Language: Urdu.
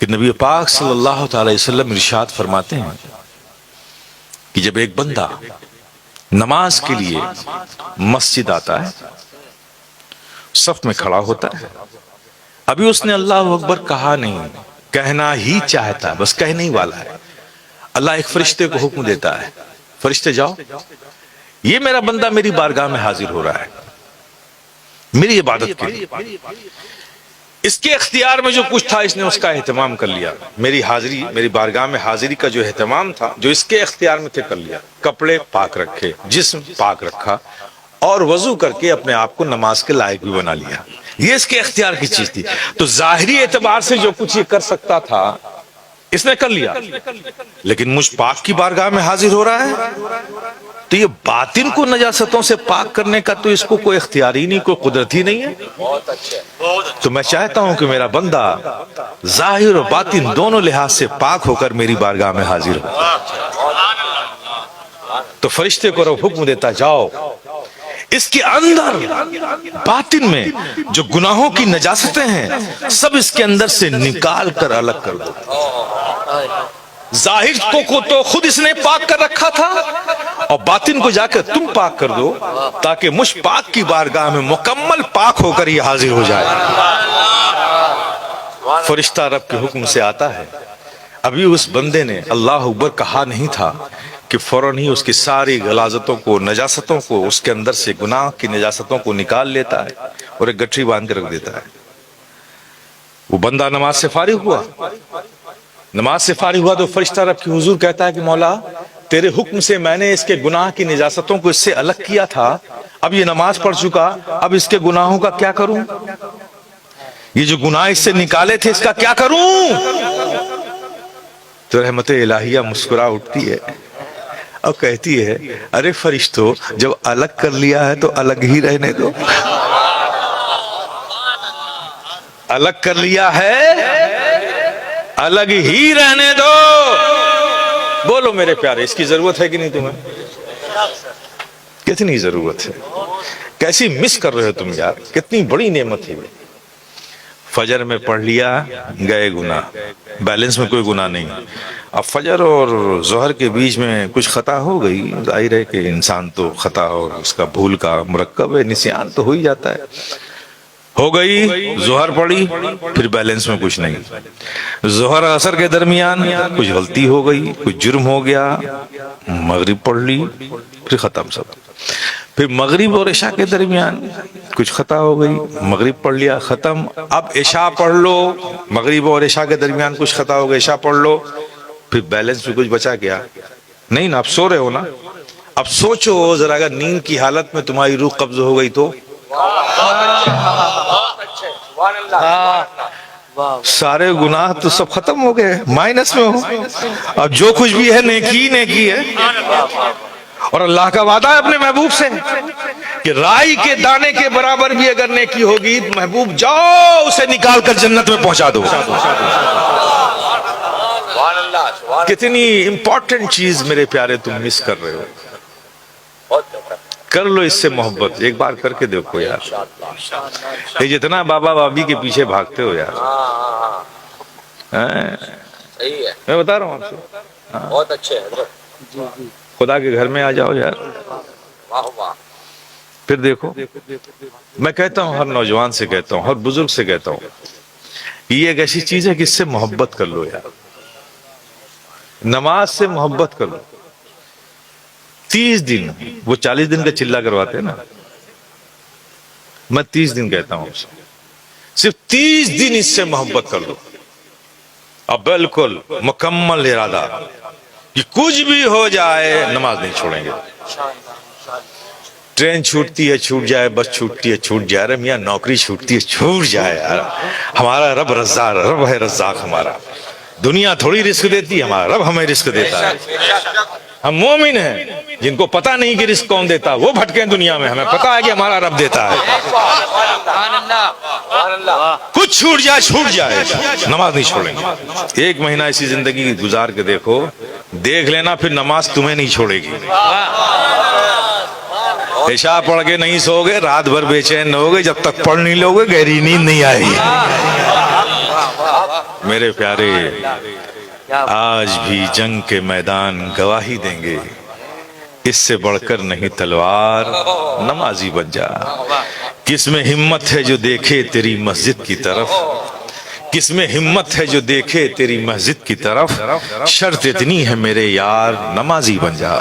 کہ نبی پاک صلی اللہ تعالی وسلم ارشاد فرماتے ہیں کہ جب ایک بندہ نماز کے لیے مسجد آتا ہے، صف میں کھڑا ہوتا ہے، ابھی اس نے اللہ اکبر کہا نہیں، کہنا ہی چاہتا ہے، بس کہنے ہی والا ہے، اللہ ایک فرشتے کو حکم دیتا ہے، فرشتے جاؤ، یہ میرا بندہ میری بارگاہ میں حاضر ہو رہا ہے میری عبادت کے لیے، اس کے اختیار میں جو کچھ تھا اس نے اس کا اہتمام کر لیا، میری حاضری، میری بارگاہ میں حاضری کا جو اہتمام تھا جو اس کے اختیار میں تھے کر لیا، کپڑے پاک رکھے، جسم پاک رکھا، اور وضو کر کے اپنے آپ کو نماز کے لائق بھی بنا لیا، یہ اس کے اختیار کی چیز تھی۔ تو ظاہری اعتبار سے جو کچھ یہ کر سکتا تھا اس نے کر لیا، لیکن مجھ پاک کی بارگاہ میں حاضر ہو رہا ہے، تو یہ باطن کو نجاستوں سے پاک کرنے کا تو اس کو کوئی اختیار ہی نہیں، کوئی قدرت ہی نہیں ہے۔ تو میں چاہتا ہوں کہ میرا بندہ ظاہر و باطن دونوں لحاظ سے پاک ہو کر میری بارگاہ میں حاضر ہو۔ تو فرشتے کو رب حکم دیتا، جاؤ اس کے اندر باطن میں جو گناہوں کی نجاستیں ہیں سب اس کے اندر سے نکال کر الگ کر دو۔ ظاہر کو تو خود اس نے پاک کر رکھا تھا، اور باطن کو جا کر تم پاک کر دو تاکہ مجھ پاک کی بارگاہ میں مکمل پاک ہو کر یہ حاضر ہو جائے۔ فرشتہ رب کے حکم سے آتا ہے، ابھی اس بندے نے اللہ اکبر کہا نہیں تھا کہ فوراً ہی اس کی ساری غلاظتوں کو، نجاستوں کو، اس کے اندر سے گناہ کی نجاستوں کو نکال لیتا ہے اور ایک گٹھری باندھ کے رکھ دیتا ہے۔ وہ بندہ نماز سے فارغ ہوا، نماز سے فارغ ہوا تو فرشتہ رب کی حضور کہتا ہے کہ مولا تیرے حکم سے میں نے اس کے گناہ کی نجاستوں کو اس سے الگ کیا تھا، اب یہ نماز پڑھ چکا، اب اس کے گناہوں کا کیا کروں؟ یہ جو گناہ اس سے نکالے تھے اس کا کیا کروں؟ تو رحمت الہیہ مسکرا اٹھتی ہے اور کہتی ہے، ارے فرشتوں، جب الگ کر لیا ہے تو الگ ہی رہنے دو، الگ کر لیا ہے الگ ہی رہنے دو۔ بولو میرے پیارے، اس کی ضرورت ہے کہ نہیں تمہیں؟ کتنی ضرورت ہے، کیسی مس کر رہے ہو تم یار، کتنی بڑی نعمت ہے۔ فجر میں پڑھ لیا، گئے گناہ، بیلنس میں کوئی گناہ نہیں۔ اب فجر اور ظہر کے بیچ میں کچھ خطا ہو گئی، ظاہر ہے کہ انسان تو خطا اور اس کا بھول کا مرکب ہے، نسیان تو ہو ہی جاتا ہے، ہو گئی، ظہر پڑھی، پھر بیلنس میں کچھ نہیں، ظہر عصر کے درمیان کچھ غلطی ہو گئی، کچھ جرم ہو گیا، مغرب پڑھ لی، پھر ختم سب، پھر مغرب اور عشاء کے درمیان کچھ خطا ہو گئی، مغرب پڑھ لیا، ختم، اب عشاء پڑھ لو، مغرب اور عشاء کے درمیان کچھ خطا ہو گئی، عشاء پڑھ لو، پھر بیلنس میں کچھ بچا گیا نہیں نا، اب سو رہے ہو نا، اب سوچو ذرا اگر نیند کی حالت میں تمہاری روح قبض ہو گئی تو سارے گناہ تو سب ختم ہو گئے، مائنس میں ہو، اب جو کچھ بھی ہے نیکی نیکی ہے۔ اور اللہ کا وعدہ ہے اپنے محبوب سے کہ رائی کے دانے کے برابر بھی اگر نیکی ہوگی محبوب جاؤ اسے نکال کر جنت میں پہنچا دو۔ کتنی امپورٹنٹ چیز میرے پیارے تم مس کر رہے ہو، کر لو اس سے محبت، ایک بار کر کے دیکھو یار، یہ جتنا بابا بابی کے پیچھے بھاگتے ہو یار، میں بتا رہا ہوں آپ سے، بہت اچھے ہیں، خدا کے گھر میں آ جاؤ یار، پھر دیکھو۔ میں کہتا ہوں، ہر نوجوان سے کہتا ہوں، ہر بزرگ سے کہتا ہوں، یہ ایک ایسی چیز ہے کہ اس سے محبت کر لو یار، نماز سے محبت کر لو۔ 30 دن، وہ 40 دن کا چلہ کرواتے ہیں نا، میں 30 دن کہتا ہوں، صرف 30 دن اس سے محبت کر لو، اب بالکل مکمل ارادہ کہ کچھ بھی ہو جائے نماز نہیں چھوڑیں گے، ٹرین چھوٹتی ہے چھوٹ جائے، بس چھوٹتی ہے چھوٹ جائے، ارے میاں نوکری چھوٹتی ہے چھوٹ جائے یار، ہمارا رب رزاق، رب ہے رزاق ہمارا، دنیا تھوڑی رزق دیتی ہے، ہمارا رب ہمیں رزق دیتا ہے۔ ہم مومن ہیں جن کو پتہ نہیں کہ رزق کون دیتا، وہ بھٹکے دنیا میں، ہمیں پتہ ہے کہ ہمارا رب دیتا ہے۔ کچھ چھوٹ جائے چھوٹ جائے، نماز نہیں چھوڑیں گے۔ 1 مہینہ ایسی زندگی گزار کے دیکھو، دیکھ لینا پھر نماز تمہیں نہیں چھوڑے گی۔ عشاء پڑھ کے نہیں سو گے، رات بھر بے چین نہ ہوگے، جب تک پڑھ نہیں لو گے گہری نیند نہیں آئے گی۔ میرے پیارے آج بھی جنگ کے میدان گواہی دیں گے، اس سے بڑھ کر نہیں تلوار، نمازی بن جا۔ کس میں ہمت ہے جو دیکھے تیری مسجد کی طرف، کس میں ہمت ہے جو دیکھے تیری مسجد کی طرف، شرط اتنی ہے میرے یار، نمازی بن جا۔